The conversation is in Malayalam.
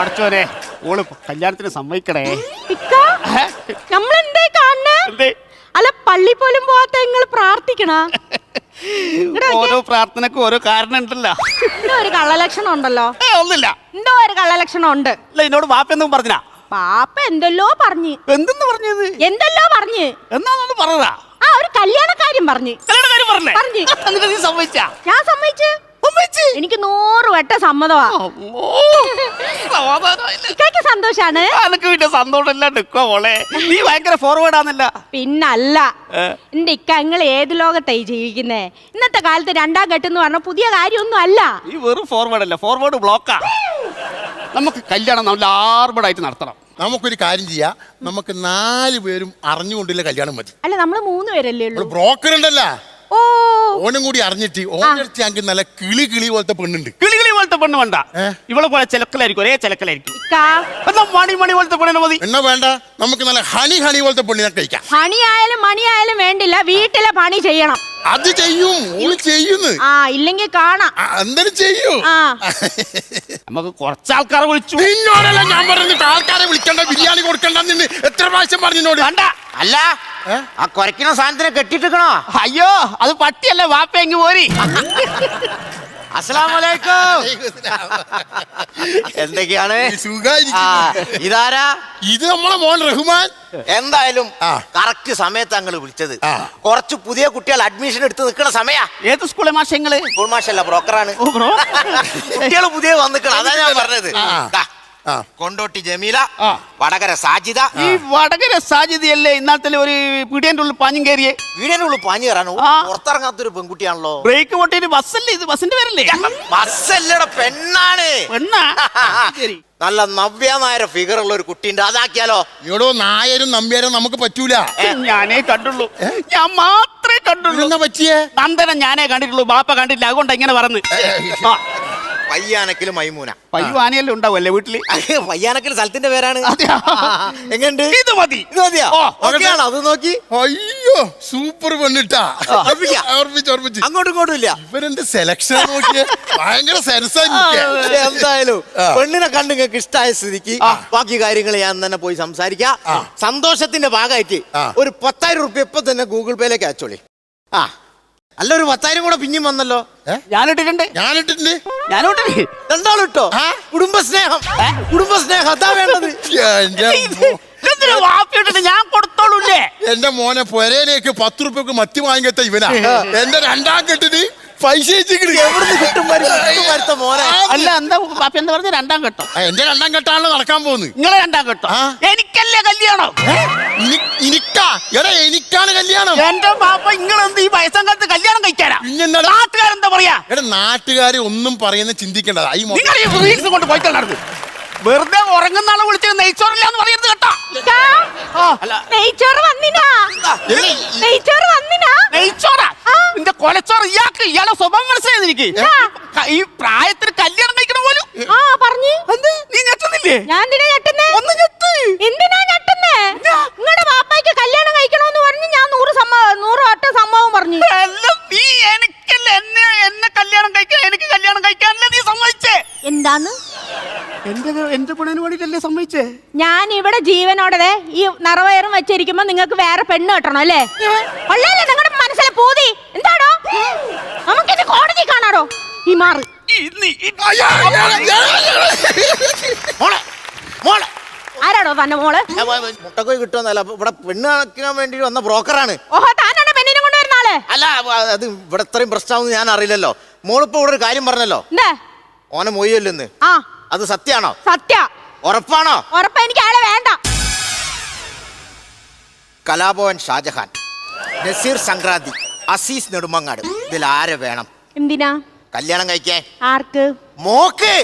അടച്ചോനെ ഓള് കല്യാണത്തിന് സമ്മതിക്കണേ. നമ്മളെന്തേ കാണണേ? അല്ല പള്ളി പോലും പോവാത്ത നിങ്ങൾ പ്രാർത്ഥിക്കണ. ഓരോ പ്രാർത്ഥനക്കും ഓരോ കാരണം ഉണ്ടല്ലോ. എന്തോ ഒരു കള്ളലക്ഷണം ഉണ്ടല്ലോ. ഒന്നുമില്ല. എന്തോ ഒരു കള്ളലക്ഷണം ഉണ്ട്. അല്ല എന്നോട് വാപ്പ എന്തും പറഞ്ഞാ? പാപ്പ എന്തെല്ലോ പറഞ്ഞു. എന്തെന്ന് പറഞ്ഞത്? എന്തെല്ലോ പറഞ്ഞു. എന്നാ പറഞ്ഞതാ? ആ ഒരു കല്യാണ കാര്യം പറഞ്ഞു. കല്യാണക്കാര്യം പറഞ്ഞേ? പറഞ്ഞു. എന്നിട്ട് നീ സമ്മതിച്ചാ? ഞാൻ സമ്മതിച്ചു. എനിക്ക് 100 വട്ടം സമ്മതമാ. സന്തോഷാണ്. അനക്ക് പിന്നെ സന്തോഷമല്ലാണ്ട് മോളെ, നീ ഭയങ്കര ഫോർവേഡ് ആണല്ല. പിന്നല്ല എന്റെ ഇക്ക നിങ്ങൾ ഏത് ലോകത്തായി ജീവിക്കുന്നേ? ഇന്നത്തെ കാലത്ത് 2ാം കെട്ട് എന്ന് പറഞ്ഞ പുതിയ കാര്യമൊന്നും അല്ല. ഈ വെറും ഫോർവേഡ് അല്ല, ഫോർവേഡ് ബ്ലോക്കാ. നമുക്ക് കല്യാണം നല്ല ആർഭാടായിട്ട് നടത്തണം. നമുക്കൊരു കാര്യം ചെയ്യാം, നമുക്ക് 4 പേരും അറിഞ്ഞുകൊണ്ടുള്ള കല്യാണം മതി. അല്ല നമ്മള് 3 പേരല്ലേ ഉള്ളൂ. ബ്രോക്കർ ഉണ്ടല്ലോ, ഓ ഓനും കൂടി അറിഞ്ഞിട്ട് ഓനടുത്ത് ഞങ്ങൾക്ക് നല്ല കിളി പോലത്തെ പെണ്ണുണ്ട്. കിളി പോലത്തെ പെണ്ണ് വേണ്ട, ഇവളെ പോലെ ചിലക്കലായിരിക്കും, ഒരേ ചിലക്കലായിരിക്കും. മണി പോലത്തെ പെണ്ണിനെ മതി. എന്നാ വേണ്ട, നമുക്ക് നല്ല ഹണി പോലത്തെ പെണ്ണിനെ കഴിക്കാം. ഹണി ആയാലും മണി ആയാലും വേണ്ടില്ല, വീട്ടിലെ പണി ചെയ്യണം. അത് ചെയ്യും, ഓള് ചെയ്യുന്നു. ആ ഇല്ലെങ്കിൽ കാണാം. എന്തായാലും ചെയ്യൂ. നമുക്ക് കുറച്ചാൾക്കാരെ വിളിച്ചു. നിന്നോടല്ല ഞാൻ പറഞ്ഞിട്ട് ആൾക്കാരെ വിളിക്കണ്ട, ബിരിയാണി കൊടുക്കണ്ട നിന്ന് എത്ര പ്രാവശ്യം പറഞ്ഞോട്. വേണ്ട. അല്ല ആ കുറയ്ക്കുന്ന സാധനത്തിനെ കെട്ടിട്ടിക്കണോ? അയ്യോ അത് പട്ടിയല്ലേ, വാപ്പ എങ്ങ് പോരി. അസ്സലാമലൈക്കും. എന്തൊക്കെയാണ്? ഇതാരാ? ഇത് നമ്മളെ മോൻ റഹ്മാൻ. എന്തായാലും കറക്റ്റ് സമയത്ത് ഞങ്ങൾ വിളിച്ചത്. കുറച്ച് പുതിയ കുട്ടികൾ അഡ്മിഷൻ എടുത്ത് നിൽക്കുന്ന സമയാ. ഏത് സ്കൂളിലെ മാഷങ്ങള്? സ്കൂൾ മാഷല്ല, ബ്രോക്കറാണ്. കുട്ടികൾ പുതിയ വന്നിക്കണം, അതാ ഞാൻ പറഞ്ഞത്. കൊണ്ടോട്ടി ജമീല, വടകര സാജിദ. ഈ വടകര സാജിദയല്ലേ ഇന്നത്തെ ഒരു പീടിയന്റെ ഉള്ളിൽ പാഞ്ഞും കയറിയേ? വീടിന്റെ ഉള്ളിൽ പാഞ്ഞു കയറാനോ? പുറത്തിറങ്ങാത്തൊരു പെൺകുട്ടിയാണല്ലോ. ബ്രേക്ക് പൊട്ടിയിട്ട് ബസ്സല്ലേ ഇത്? ബസ്സിന്റെ പേരല്ലേ? ബസ്സല്ലട, പെണ്ണാണ്. പെണ്ണാ? നല്ല നവ്യ നായര ഫിഗർ ഉള്ള ഒരു കുട്ടിയുണ്ട്, അതാക്കിയാലോ? ഇവിടെ നായരും നമ്പ്യാരും നമുക്ക് പറ്റൂല. ഞാനേ കണ്ടുള്ളൂ, ഞാൻ മാത്രമേ കണ്ടുള്ളൂ. പറ്റിയേ നന്ദനം ഞാനേ കണ്ടിട്ടുള്ളൂ, ബാപ്പ കണ്ടിട്ടില്ല. അതുകൊണ്ട് ഇങ്ങനെ പറഞ്ഞു. പയ്യാനക്കില് മൈമൂന. പയ്യുവാനയല്ലേ ഉണ്ടാവുമല്ലേ വീട്ടില്? പയ്യാനക്കിൽ സ്ഥലത്തിന്റെ പേരാണ്. എങ്ങനെയുണ്ട്? ഇത് മതി. ഇത് മതിയാ? അത് നോക്കി. അയ്യോ സൂപ്പർ പെണ്ണിട്ടാ. അങ്ങോട്ടും ഇങ്ങോട്ടും ഇല്ല. ഇവരെന്ത് സെലക്ഷൻ നോക്കിയേ, ഭയങ്കര സെൻസാ. എന്തായാലും പെണ്ണിനെ കണ്ട് നിങ്ങൾക്ക് ഇഷ്ടമായ സ്ഥിതിക്ക് ബാക്കി കാര്യങ്ങൾ ഞാൻ തന്നെ പോയി സംസാരിക്കാം. സന്തോഷത്തിന്റെ ഭാഗമായിട്ട് ഒരു 10,000 റുപ്യ ഇപ്പൊ തന്നെ ഗൂഗിൾ പേയിലേക്ക് അയച്ചോളി. അല്ല ഒരു 10,000 കൂടെ പിന്നെയും വന്നല്ലോ. ഞാനിട്ടിട്ടുണ്ട്. രണ്ടാളും ഇട്ടോ? കുടുംബസ്നേഹം, കുടുംബസ്നേഹം അതാ വേണ്ടത്. ഞാൻ കൊടുത്തോളൂല്ലേ? എന്റെ മോനെ പൊരയിലേക്ക് 10 റുപ്യക്ക് മത്തി വാങ്ങിക്കത്ത ഇവനാ. എന്റെ 2ാം കെട്ടിന് പൈസ അല്ല എന്താ പാപ്പ എന്താ പറഞ്ഞ 2ാം ഘട്ടം? എന്റെ 2ാം കെട്ടാണല്ലോ നടക്കാൻ പോകുന്നത്. നിങ്ങളെ 2ാം ഘട്ടം? എനിക്കല്ലേ കല്യാണം? എനിക്കാണ് കല്യാണം. എന്റെ പാപ്പ നിങ്ങളെന്ത് ഈ വയസ്സാം കാലത്ത് കല്യാണം കഴിക്കാനാ? നാട്ടുകാരെന്താ പറയാ? നാട്ടുകാരെ ഒന്നും പറയുന്ന ചിന്തിക്കേണ്ടതാ. കൊണ്ട് പോയിട്ടാണ് വെറുതെ ഉറങ്ങുന്ന ആളെ വിളിച്ചത് നെയ്ച്ചോറില്ല എന്ന് പറയുന്നത് കേട്ടോ. നെയ്ച്ചോറാ നിന്റെ കൊലച്ചോറ്. ഇയാളെ സ്വഭാവം മനസ്സിലായത് എനിക്ക്. ഈ പ്രായത്തിന് കല്യാണം കഴിക്കണ പോലും നീ ഞെട്ടുന്നില്ലേ? ഒന്ന് ഞെട്ട്. എന്തിനാ ഞെട്ടുന്നേ? നിങ്ങളുടെ പാപ്പായ്ക്ക് കല്യാണം കഴിക്കണോന്ന് പറഞ്ഞ് ഞാൻ 100 വട്ടം സംഭവം പറഞ്ഞു. നീ എനിക്കല്ല എന്നെ കല്യാണം കഴിക്കാൻ, എനിക്ക് കല്യാണം കഴിക്കാനല്ലേ നീ സമ്മതിച്ചേ? എന്താന്ന്? എന്റെ പെണ്ണിന് വേണ്ടിട്ടല്ലേ സമ്മതിച്ചേ? ഞാൻ ഇവിടെ ജീവനോടെ ഈ നിറവയറും വെച്ചിരിക്കുമ്പോ നിങ്ങൾക്ക് വേറെ പെണ്ണ് കെട്ടണം അല്ലേ? അല്ലല്ലേ നിങ്ങളുടെ മനസ്സിലെ പൂതി എന്താണോ? നമുക്കിത് കോടതി കാണാടോ ഈ മാറ്. ആരാടോ തന്നെ മോള്? മുട്ടക്കോയി കിട്ടുമെന്നല്ല, ഇവിടെ പെണ്ണ് കളിക്കാൻ വേണ്ടി വന്ന ബ്രോക്കറാണ്. ഓഹോ, താനാണ് പെണ്ണിനെ കൊണ്ടുവരുന്ന ആള്? അല്ല, അത് ഇവിടെ ഇത്രയും പ്രശ്നമാണെന്ന് ഞാൻ അറിയില്ലല്ലോ. മോളിപ്പോ ഇവിടെ ഒരു കാര്യം പറഞ്ഞല്ലോ, ഓനെ മൊയ്യല്ലെന്ന്. അത് സത്യാണോ? സത്യ. ഉറപ്പാണോ? ഉറപ്പാ. എനിക്ക് ആളെ വേണ്ട. കലാഭവൻ ഷാജഹാൻ, നസീർ സംക്രാന്തി, അസീസ് നെടുമങ്ങാട്, ഇതിൽ ആരെ വേണം? എന്തിനാ കല്യാണം കഴിക്കാൻ? ആർക്ക്? മോക്ക്.